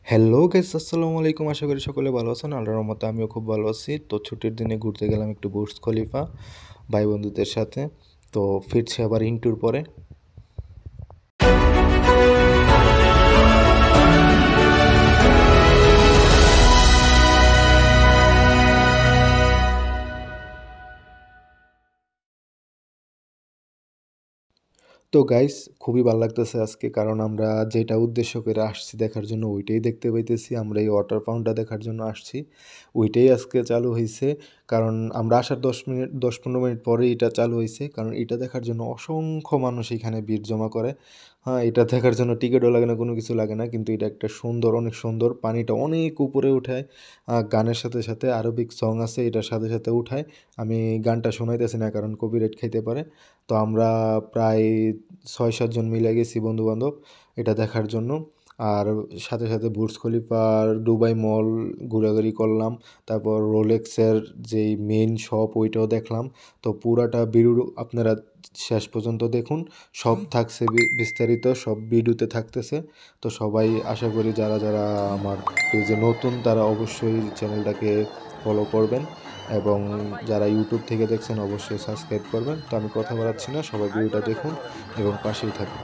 Hello guys, আসসালামু আলাইকুম। আশা করি সকলে ভালো আছেন। আল্লাহর রহমতে আমিও খুব ভালো আছি। তো ছুটির দিনে ঘুরতে গেলাম একটু বুর্জ খলিফা ভাই বন্ধুদের সাথে। তো ফিরছি আবার ইন্টুর পরে। তো গাইস, খুবই ভাল লাগতেছে আজকে, কারণ আমরা যেটা উদ্দেশ্য করে আসছি দেখার জন্য ওইটাই দেখতে পাইতেছি। আমরা এই ওয়াটার পাউন্ডটা দেখার জন্য আসছি, ওইটাই আজকে চালু হয়েছে। কারণ আমরা আসার 10-15 মিনিট পরেই এটা চালু হয়েছে, কারণ এটা দেখার জন্য অসংখ্য মানুষ এখানে ভিড় জমা করে। হ্যাঁ, এটা দেখার জন্য টিকিটও লাগে না, কোনো কিছু লাগে না, কিন্তু এটা একটা সুন্দর, অনেক সুন্দর। পানিটা অনেক উপরে উঠায়, গানের সাথে সাথে আরবিক সং আছে এটার সাথে সাথে উঠায়। আমি গানটা শোনাইতেছি না কারণ কপিরাইট খাইতে পারে। তো আমরা প্রায় 6-7 জন মিলে গেছি বন্ধুবান্ধব এটা দেখার জন্য। আর সাথে সাথে বুর্জ খলিফার দুবাই মল ঘোরাঘুরি করলাম। তারপর রোলেক্সের যেই মেইন শপ ওইটাও দেখলাম। তো পুরাটা ভিডিও আপনারা শেষ পর্যন্ত দেখুন, সব থাকছে বিস্তারিত, সব ভিডিওতে থাকতেছে। তো সবাই আশা করি যারা যারা আমার পেজে নতুন তারা অবশ্যই চ্যানেলটাকে ফলো করবেন, এবং যারা ইউটিউব থেকে দেখছেন অবশ্যই সাবস্ক্রাইব করবেন। তো আমি কথা বাড়াচ্ছি না, সবাই ভিডিওটা দেখুন এবং পাশেই থাকুন।